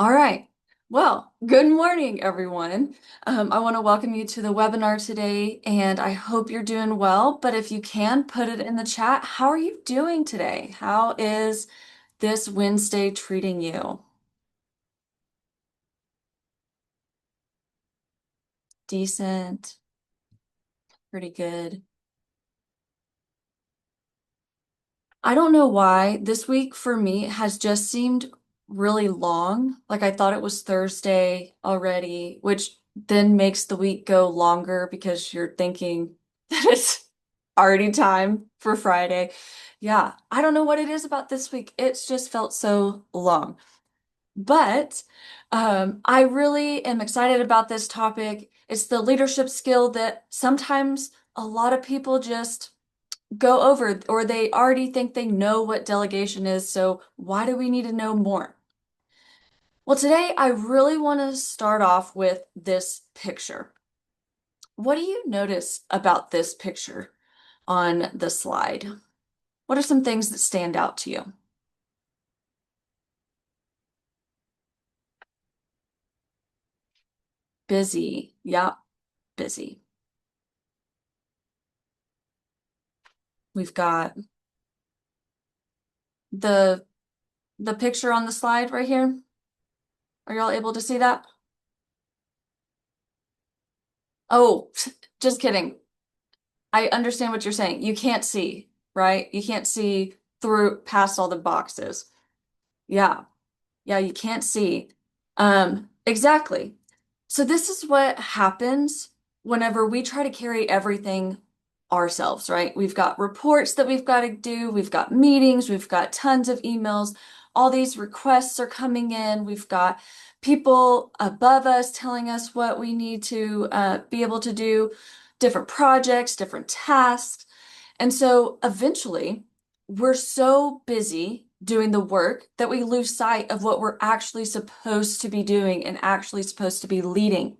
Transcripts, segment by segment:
All right. Well, good morning, everyone. I want to welcome you to the webinar today, and I hope you're doing well. But if you can, put it in the chat. How are you doing today? How is this Wednesday treating you? Decent, pretty good. I don't know why this week for me has just seemed really long. Like I thought it was Thursday already, which then makes the week go longer because you're thinking that it's already time for Friday. Yeah, I don't know what it is about this week. It's just felt so long. But I really am excited about this topic. It's the leadership skill that sometimes a lot of people just go over, or they already think they know what delegation is, so why do we need to know more? Well, today I really want to start off with this picture. What do you notice about this picture on the slide? What are some things that stand out to you? Busy. Yeah, busy. We've got the the picture on the slide right here. Are y'all able to see that? Oh, just kidding. I understand what you're saying. You can't see, right? You can't see through past all the boxes. Yeah. Yeah, you can't see. Exactly. So this is what happens whenever we try to carry everything ourselves, right? We've got reports that we've got to do, we've got meetings, we've got tons of emails, all these requests are coming in, we've got people above us telling us what we need to be able to do, different projects, different tasks. And so eventually, we're so busy doing the work that we lose sight of what we're actually supposed to be doing and actually supposed to be leading.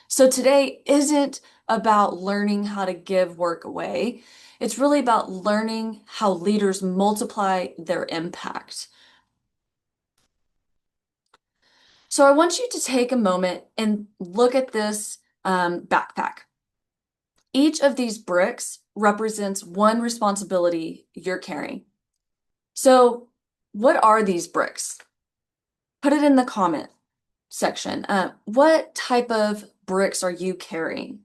So today isn't about learning how to give work away. It's really about learning how leaders multiply their impact. So I want you to take a moment and look at this backpack. Each of these bricks represents one responsibility you're carrying. So what are these bricks? Put it in the comment section. What type of bricks are you carrying?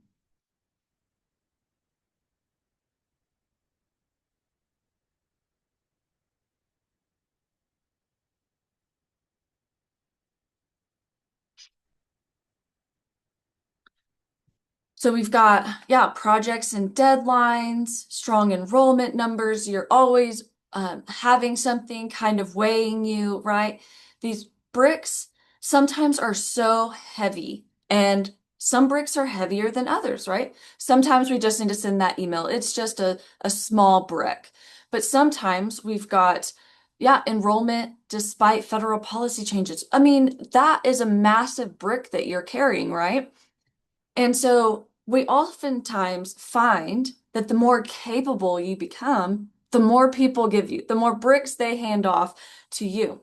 So we've got, yeah, projects and deadlines, strong enrollment numbers. You're always having something kind of weighing you, right? These bricks sometimes are so heavy, and some bricks are heavier than others, right? Sometimes we just need to send that email. It's just a small brick. But sometimes we've got, yeah, enrollment despite federal policy changes. I mean, that is a massive brick that you're carrying, right? And so we oftentimes find that the more capable you become, the more people give you, the more bricks they hand off to you.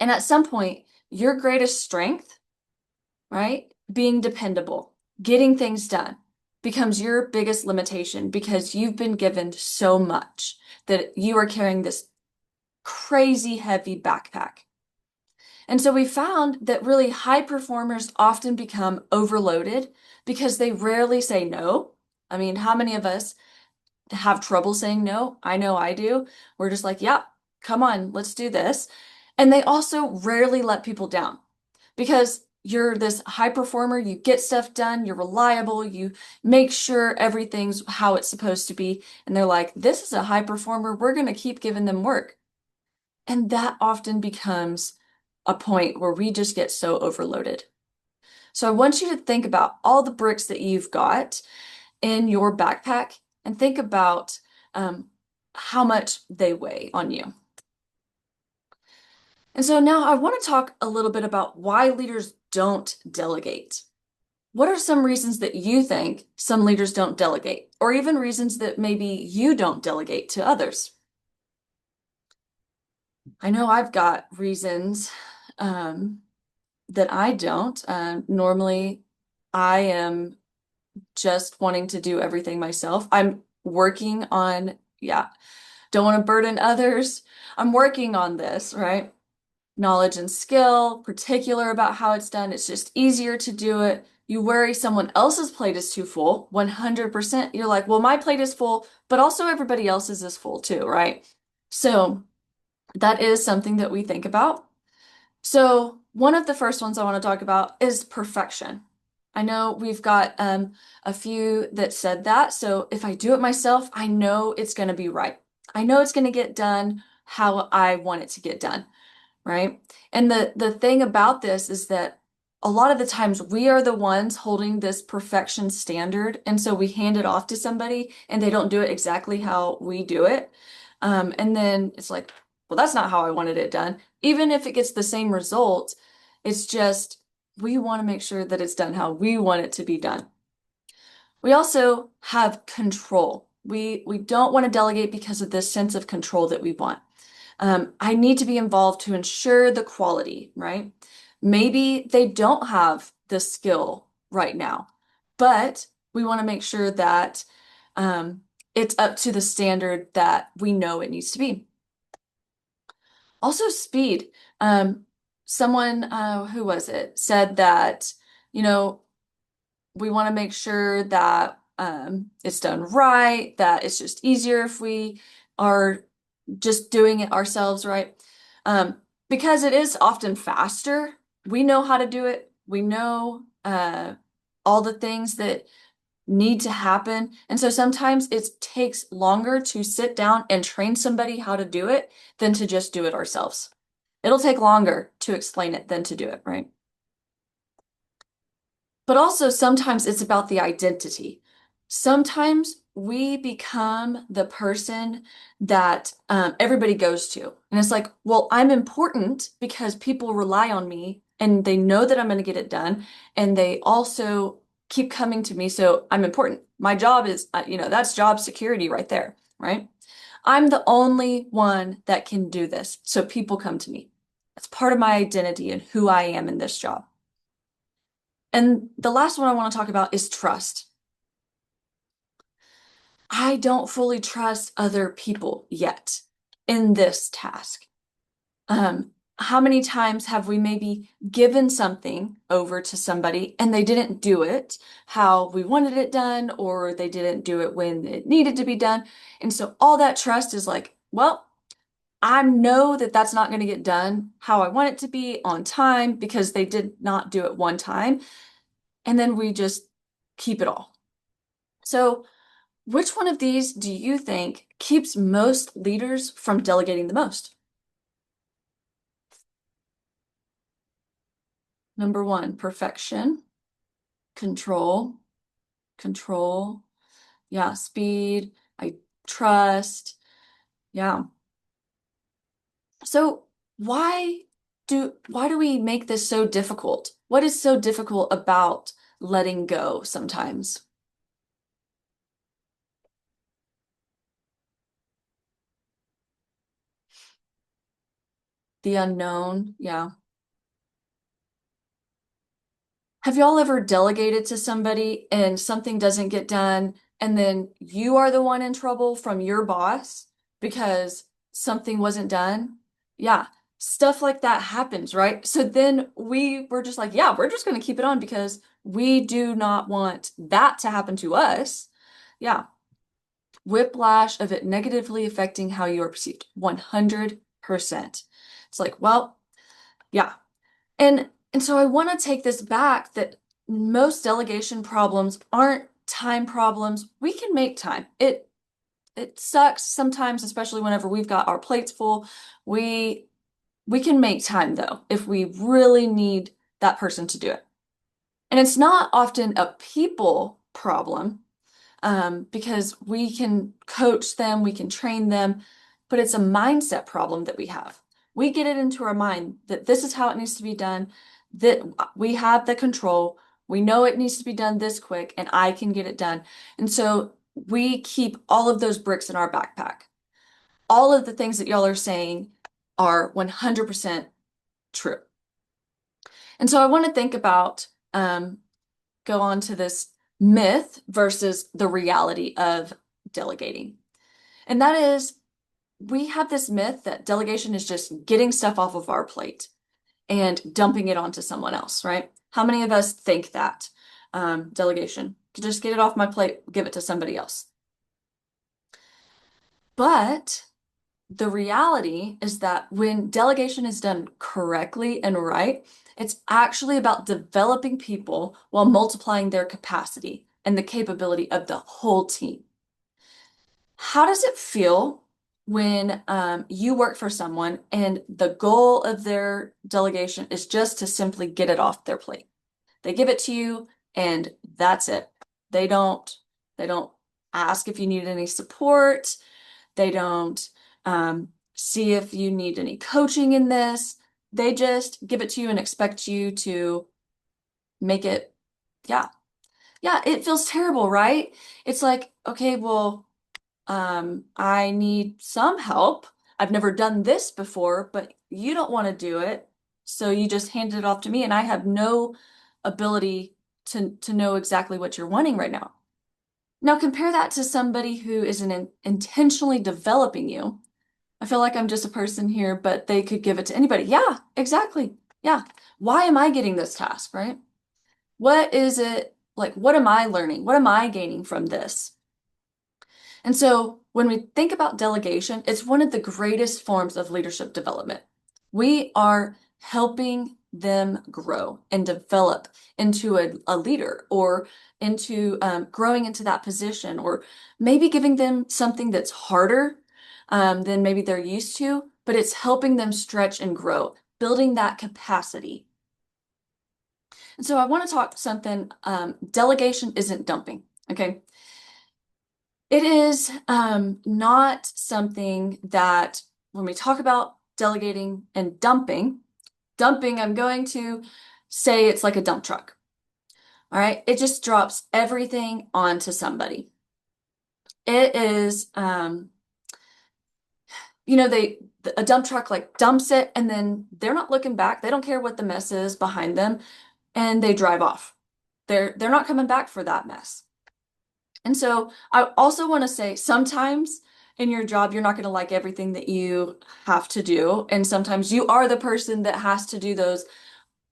And at some point, your greatest strength, right, being dependable, getting things done, becomes your biggest limitation because you've been given so much that you are carrying this crazy heavy backpack. And so we found that really high performers often become overloaded because they rarely say no. I mean, how many of us have trouble saying no? I know I do. We're just like, yeah, come on, let's do this. And they also rarely let people down because you're this high performer, you get stuff done, you're reliable, you make sure everything's how it's supposed to be. And they're like, this is a high performer, we're going to keep giving them work. And that often becomes a point where we just get so overloaded. So I want you to think about all the bricks that you've got in your backpack and think about how much they weigh on you. And so now I want to talk a little bit about why leaders don't delegate. What are some reasons that you think some leaders don't delegate, or even reasons that maybe you don't delegate to others? I know I've got reasons. um, that I don't. Normally, I am just wanting to do everything myself. I'm working on, yeah, don't want to burden others. I'm working on this, right? Knowledge and skill, particular about how it's done. It's just easier to do it. You worry someone else's plate is too full, 100%. You're like, well, my plate is full, but also everybody else's is full too, right? So that is something that we think about. So one of the first ones I want to talk about is perfection. I know we've got a few that said that. So if I do it myself, I know it's going to be right. I know it's going to get done how I want it to get done, right? And the thing about this is that a lot of the times we are the ones holding this perfection standard, and so we hand it off to somebody and they don't do it exactly how we do it. And then it's like, well, that's not how I wanted it done. Even if it gets the same result, it's just we want to make sure that it's done how we want it to be done. We also have control. We don't want to delegate because of this sense of control that we want. I need to be involved to ensure the quality, right? Maybe they don't have the skill right now, but we want to make sure that um, it's up to the standard that we know it needs to be. Also, speed. Um, Someone, who was it, said that, you know, we want to make sure that it's done right, that it's just easier if we are just doing it ourselves, right? Um, because it is often faster. We know how to do it. We know all the things that need to happen. And so sometimes it takes longer to sit down and train somebody how to do it than to just do it ourselves. It'll take longer to explain it than to do it, right? But also sometimes it's about the identity. Sometimes we become the person that everybody goes to. And it's like, well, I'm important because people rely on me and they know that I'm going to get it done. And they also keep coming to me. So I'm important. My job is, that's job security right there, right? I'm the only one that can do this. So people come to me. That's part of my identity and who I am in this job. And the last one I want to talk about is trust. I don't fully trust other people yet in this task. How many times have we maybe given something over to somebody and they didn't do it how we wanted it done, or they didn't do it when it needed to be done? And so all that trust is like, well, I know that that's not going to get done how I want it to be on time because they did not do it one time. And then we just keep it all. So, which one of these do you think keeps most leaders from delegating the most? Number one, perfection, control, control. Yeah, speed, I trust. Yeah. So why do we make this so difficult? What is so difficult about letting go sometimes? The unknown. Yeah. Have y'all ever delegated to somebody and something doesn't get done, and then you are the one in trouble from your boss because something wasn't done? Yeah, stuff like that happens, right? So then we were just like, yeah, we're just going to keep it on because we do not want that to happen to us. Yeah, whiplash of it negatively affecting how you are perceived, 100%. It's like, well, yeah. And so I want to take this back that most delegation problems aren't time problems. We can make time. It sucks sometimes, especially whenever we've got our plates full. We we can make time though if we really need that person to do it. And it's not often a people problem, because we can coach them, we can train them, but it's a mindset problem that we have. We get it into our mind that this is how it needs to be done, that we have the control, we know it needs to be done this quick, and I can get it done. And so we keep all of those bricks in our backpack. All of the things that y'all are saying are 100% true. And so I want to think about, go on to this myth versus the reality of delegating. And that is, we have this myth that delegation is just getting stuff off of our plate and dumping it onto someone else, right? How many of us think that? Delegation, just get it off my plate, give it to somebody else. But the reality is that when delegation is done correctly and right, it's actually about developing people while multiplying their capacity and the capability of the whole team. How does it feel when you work for someone and the goal of their delegation is just to simply get it off their plate? They give it to you and that's it. They don't they don't ask if you need any support. They don't see if you need any coaching in this. They just give it to you and expect you to make it. Yeah. Yeah, it feels terrible, right? It's like, okay, well, I need some help. I've never done this before, but you don't want to do it. So you just handed it off to me, and I have no ability to know exactly what you're wanting right now. Now compare that to somebody who is intentionally developing you. I feel like I'm just a person here, but they could give it to anybody. Yeah, exactly. Yeah. Why am I getting this task, right? What is it like? What am I learning? What am I gaining from this? And so when we think about delegation, it's one of the greatest forms of leadership development. We are helping them grow and develop into a leader or into growing into that position, or maybe giving them something that's harder than maybe they're used to, but it's helping them stretch and grow, building that capacity. And so I want to talk something, delegation isn't dumping, okay? It is not something that when we talk about delegating and dumping, I'm going to say it's like a dump truck. All right. It just drops everything onto somebody. It is, a dump truck like dumps it and then they're not looking back. They don't care what the mess is behind them and they drive off. They're not coming back for that mess. And so I also want to say sometimes in your job, you're not going to like everything that you have to do. And sometimes you are the person that has to do those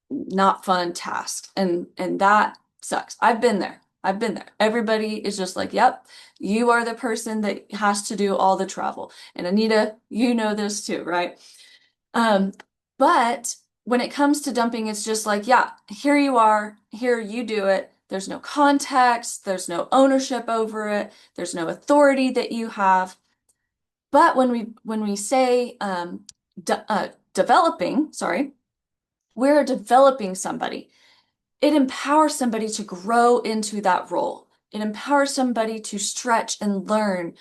not fun tasks. And that sucks. I've been there. I've been there. Everybody is just like, yep, you are the person that has to do all the travel. And Anita, you know this too, right? Um, but when it comes to dumping, it's just like, yeah, here you are, here you do it. There's no context, there's no ownership over it, there's no authority that you have. But when we say developing, sorry, we're developing somebody. It empowers somebody to grow into that role. It empowers somebody to stretch and learn.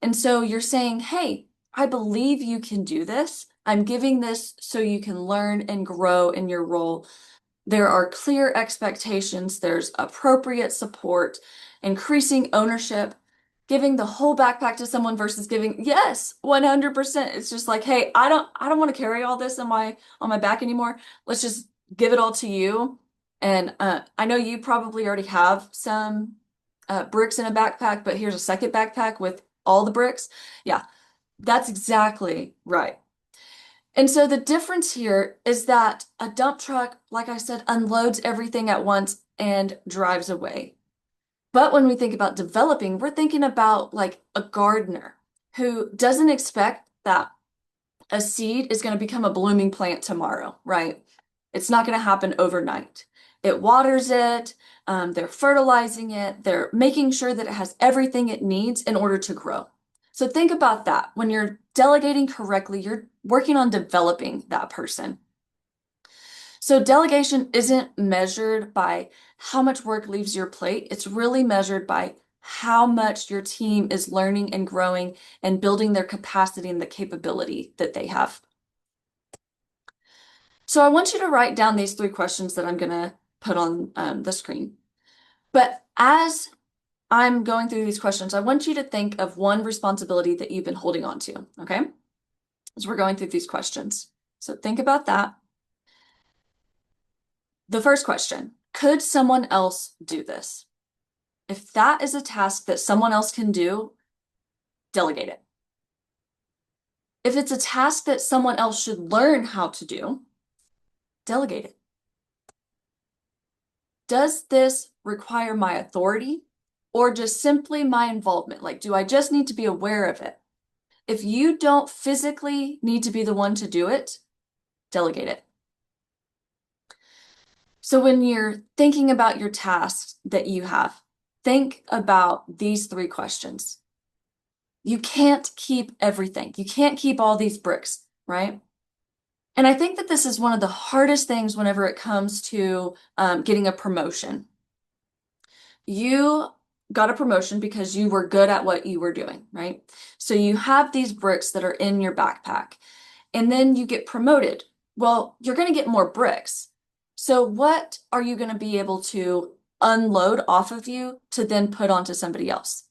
And so you're saying, hey, I believe you can do this. I'm giving this so you can learn and grow in your role. There are clear expectations, there's appropriate support, increasing ownership, giving the whole backpack to someone versus giving, yes, 100%. It's just like, hey, I don't want to carry all this on my back anymore. Let's just give it all to you. And I know you probably already have some bricks in a backpack, but here's a second backpack with all the bricks. Yeah, that's exactly right. And so the difference here is that a dump truck, like I said, unloads everything at once and drives away. But when we think about developing, we're thinking about like a gardener who doesn't expect that a seed is going to become a blooming plant tomorrow, right? It's not going to happen overnight. It waters it, they're fertilizing it, they're making sure that it has everything it needs in order to grow. So think about that. When you're delegating correctly, you're working on developing that person. So delegation isn't measured by how much work leaves your plate. It's really measured by how much your team is learning and growing and building their capacity and the capability that they have. So I want you to write down these 3 questions that I'm going to put on the screen. But as I'm going through these questions, I want you to think of one responsibility that you've been holding on to, okay? As we're going through these questions. So think about that. The first question, could someone else do this? If that is a task that someone else can do, delegate it. If it's a task that someone else should learn how to do, delegate it. Does this require my authority or just simply my involvement? Like, do I just need to be aware of it? If you don't physically need to be the one to do it, delegate it. So when you're thinking about your tasks that you have, think about these three questions. You can't keep everything. You can't keep all these bricks, right? And I think that this is one of the hardest things whenever it comes to getting a promotion. You got a promotion because you were good at what you were doing, right? So you have these bricks that are in your backpack, and then you get promoted. Well, you're going to get more bricks. So what are you going to be able to unload off of you to then put onto somebody else?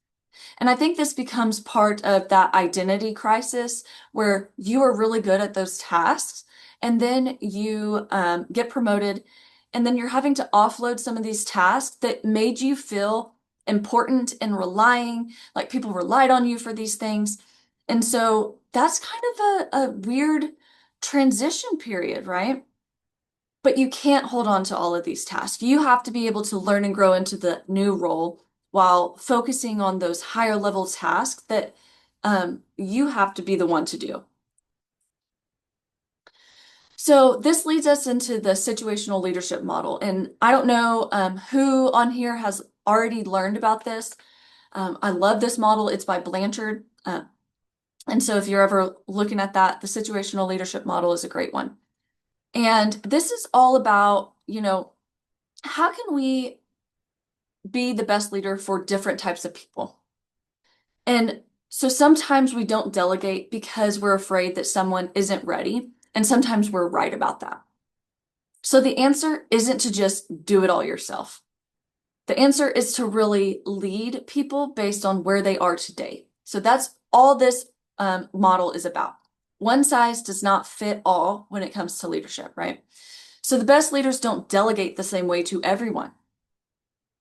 And I think this becomes part of that identity crisis where you are really good at those tasks, and then you get promoted, and then you're having to offload some of these tasks that made you feel important and relying, like people relied on you for these things. And so that's kind of a weird transition period, right? But you can't hold on to all of these tasks. You have to be able to learn and grow into the new role while focusing on those higher level tasks that you have to be the one to do. So this leads us into the situational leadership model. And I don't know who on here has already learned about this. I love this model. It's by Blanchard. And so if you're ever looking at that, the situational leadership model is a great one. And this is all about, how can we be the best leader for different types of people? And so sometimes we don't delegate because we're afraid that someone isn't ready, and sometimes we're right about that. So the answer isn't to just do it all yourself. The answer is to really lead people based on where they are today. So that's all this model is about. One size does not fit all when it comes to leadership, right? So the best leaders don't delegate the same way to everyone.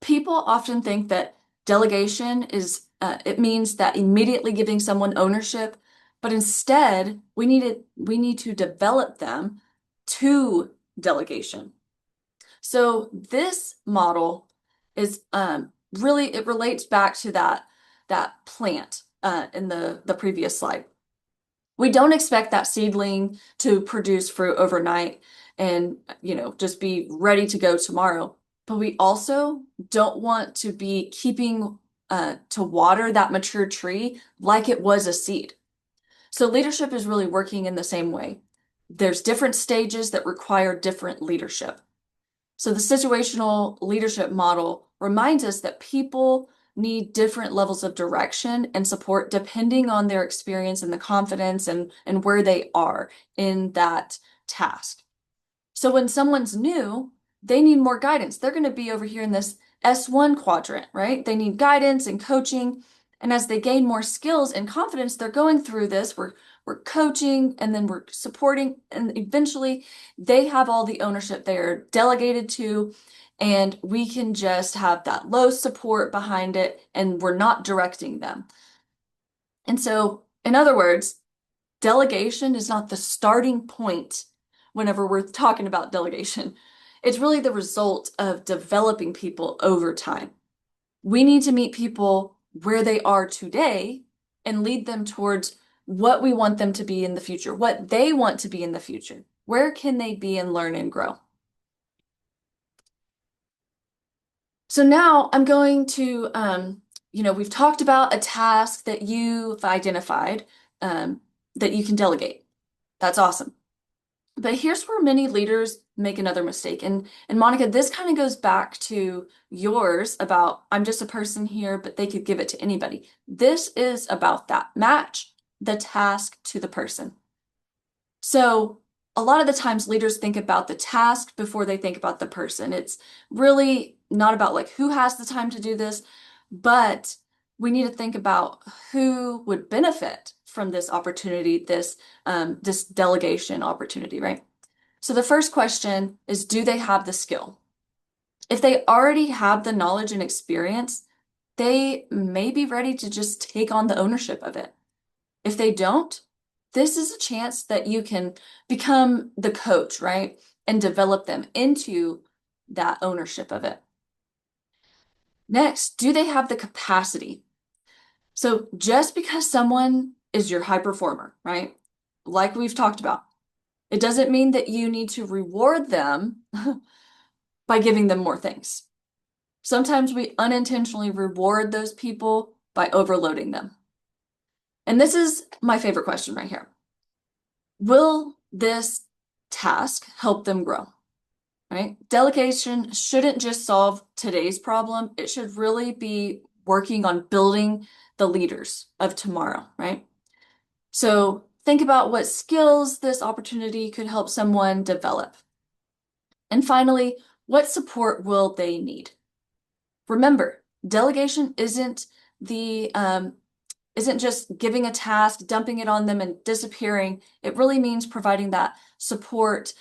People often think that delegation it means that immediately giving someone ownership, but instead we need to develop them to delegation. So this model is really, it relates back to that plant in the previous slide. We don't expect that seedling to produce fruit overnight and, just be ready to go tomorrow. But we also don't want to be keeping to water that mature tree like it was a seed. So leadership is really working in the same way. There's different stages that require different leadership. So the situational leadership model reminds us that people need different levels of direction and support depending on their experience and the confidence and where they are in that task. So when someone's new, they need more guidance. They're going to be over here in this S1 quadrant, right? They need guidance and coaching. And as they gain more skills and confidence, they're going through this. We're coaching and then we're supporting, and eventually they have all the ownership they're delegated to, and we can just have that low support behind it, and we're not directing them. And so, in other words, delegation is not the starting point whenever we're talking about delegation. It's really the result of developing people over time. We need to meet people where they are today and lead them towards what we want them to be in the future, what they want to be in the future. Where can they be and learn and grow? So now I'm going to, we've talked about a task that you've identified that you can delegate. That's awesome. But here's where many leaders make another mistake. And Monica, this kind of goes back to yours about I'm just a person here, but they could give it to anybody. This is about that. Match the task to the person. So a lot of the times leaders think about the task before they think about the person. It's really not about like who has the time to do this, but we need to think about who would benefit from this opportunity, this delegation opportunity, right? So the first question is, do they have the skill? If they already have the knowledge and experience, they may be ready to just take on the ownership of it. If they don't, this is a chance that you can become the coach, right? And develop them into that ownership of it. Next, do they have the capacity? So just because someone is your high performer, right? Like we've talked about, it doesn't mean that you need to reward them by giving them more things. Sometimes we unintentionally reward those people by overloading them. And this is my favorite question right here. Will this task help them grow? Right? Delegation shouldn't just solve today's problem. It should really be working on building the leaders of tomorrow, right? So think about what skills this opportunity could help someone develop. And finally, what support will they need? Remember, delegation isn't just giving a task, dumping it on them and disappearing. It really means providing that support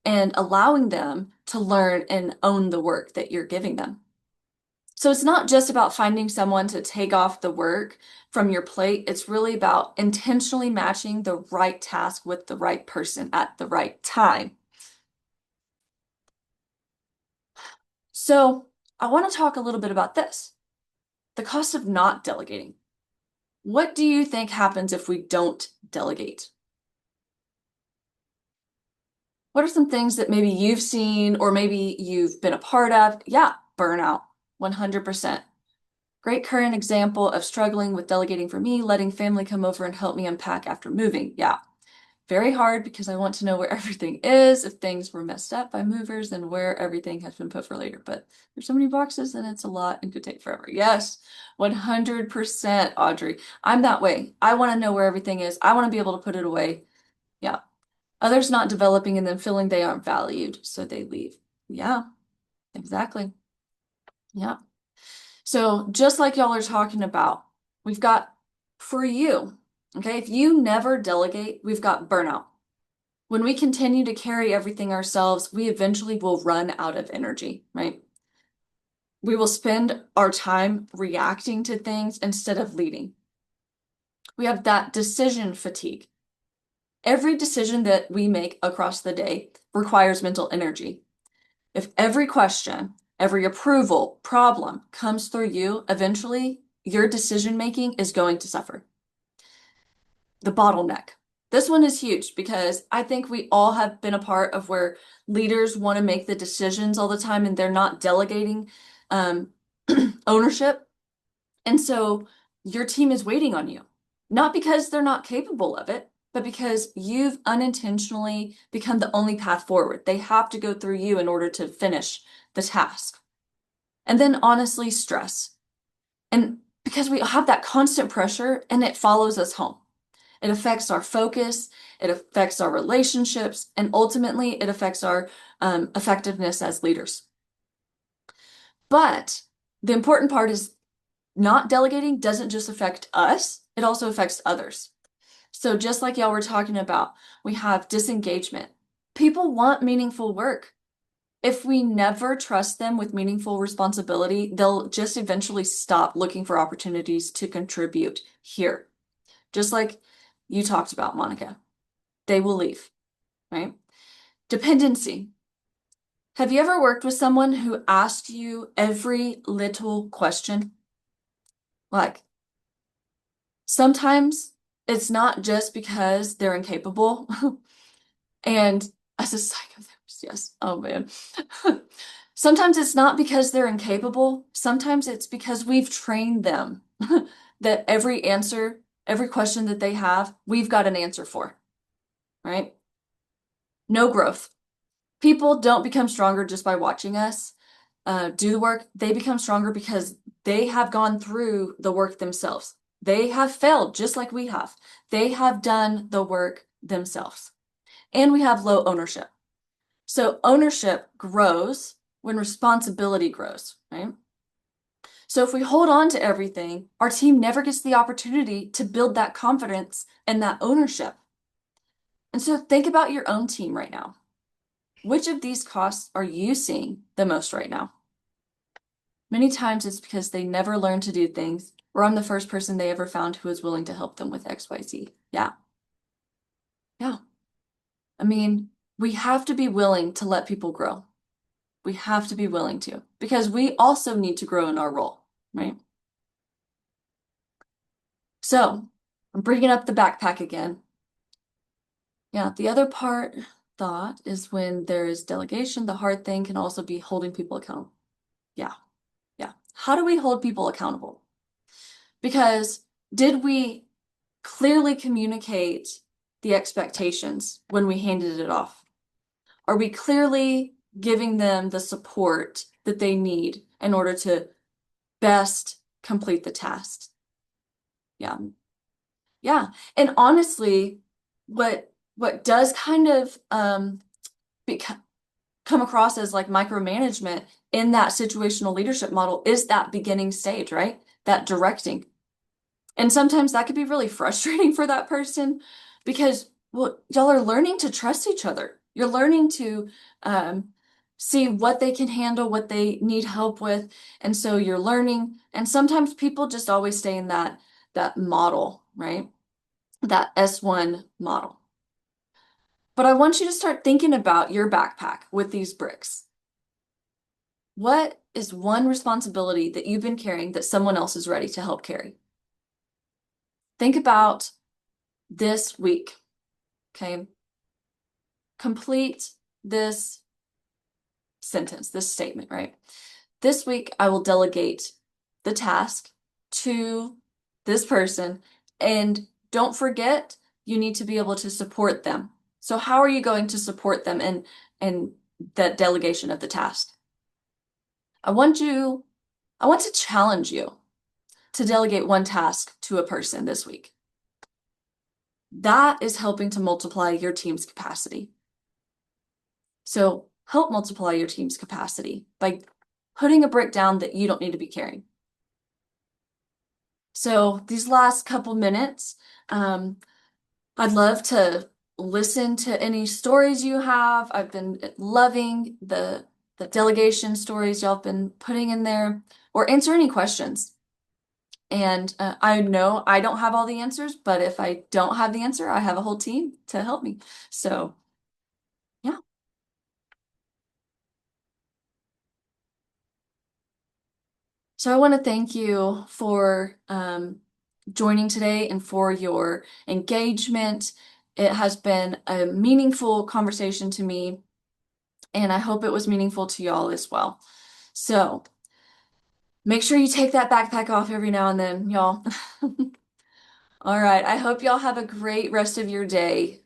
and allowing them to learn and own the work that you're giving them. So it's not just about finding someone to take off the work from your plate. It's really about intentionally matching the right task with the right person at the right time. So I want to talk a little bit about this, the cost of not delegating. What do you think happens if we don't delegate? What are some things that maybe you've seen or maybe you've been a part of? Yeah, burnout, 100%. Great current example of struggling with delegating for me, letting family come over and help me unpack after moving. Yeah, very hard because I want to know where everything is, if things were messed up by movers, and where everything has been put for later. But there's so many boxes and it's a lot and could take forever. Yes, 100%, Audrey. I'm that way. I want to know where everything is. I want to be able to put it away. Yeah. Others not developing and then feeling they aren't valued, so they leave. Yeah, exactly. Yeah. So just like y'all are talking about, we've got for you, okay, if you never delegate, we've got burnout. When we continue to carry everything ourselves, we eventually will run out of energy, right? We will spend our time reacting to things instead of leading. We have that decision fatigue. Every decision that we make across the day requires mental energy. If every question, every approval, problem comes through you, eventually your decision making is going to suffer. The bottleneck. This one is huge because I think we all have been a part of where leaders want to make the decisions all the time and they're not delegating um, ownership. And so your team is waiting on you, not because they're not capable of it, but because you've unintentionally become the only path forward. They have to go through you in order to finish the task. And then honestly, stress. And because we have that constant pressure and it follows us home. It affects our focus, it affects our relationships, and ultimately it affects our effectiveness as leaders. But the important part is not delegating doesn't just affect us, it also affects others. So just like y'all were talking about, we have disengagement. People want meaningful work. If we never trust them with meaningful responsibility, they'll just eventually stop looking for opportunities to contribute here. Just like you talked about, Monica. They will leave, right? Dependency. Have you ever worked with someone who asked you every little question? Like, sometimes it's not just because they're incapable. And as a psychotherapist, yes, oh man. Sometimes it's not because they're incapable. Sometimes it's because we've trained them that every answer, every question that they have, we've got an answer for, right? No growth. People don't become stronger just by watching us do the work. They become stronger because they have gone through the work themselves. They have failed just like we have. They have done the work themselves. And we have low ownership. So ownership grows when responsibility grows, right? So if we hold on to everything, our team never gets the opportunity to build that confidence and that ownership. And so think about your own team right now. Which of these costs are you seeing the most right now? Many times it's because they never learned to do things, or I'm the first person they ever found who was willing to help them with XYZ. Yeah, yeah. I mean, we have to be willing to let people grow. We have to be willing to, because we also need to grow in our role, right? So I'm bringing up the backpack again. Yeah, the other part thought is when there is delegation, the hard thing can also be holding people accountable. Yeah, yeah. How do we hold people accountable? Because did we clearly communicate the expectations when we handed it off? Are we clearly giving them the support that they need in order to best complete the task? Yeah. Yeah. And honestly, what does kind of become come across as like micromanagement in that situational leadership model is that beginning stage, right? That directing. And sometimes that could be really frustrating for that person because, well, y'all are learning to trust each other. You're learning to um, see what they can handle, what they need help with. And so you're learning. And sometimes people just always stay in that model, right? That S1 model. But I want you to start thinking about your backpack with these bricks. What is one responsibility that you've been carrying that someone else is ready to help carry? Think about this week, okay? Complete this sentence, this statement, right? This week, I will delegate the task to this person, and don't forget, you need to be able to support them. So how are you going to support them in that delegation of the task? I want you, I want to challenge you to delegate one task to a person this week. That is helping to multiply your team's capacity. So help multiply your team's capacity by putting a brick down that you don't need to be carrying. So these last couple minutes, I'd love to listen to any stories you have. I've been loving the delegation stories y'all have been putting in there, or answer any questions. And I know I don't have all the answers, but if I don't have the answer, I have a whole team to help me. So, yeah. So I want to thank you for joining today and for your engagement. It has been a meaningful conversation to me, and I hope it was meaningful to y'all as well. So make sure you take that backpack off every now and then, y'all. All right. I hope y'all have a great rest of your day.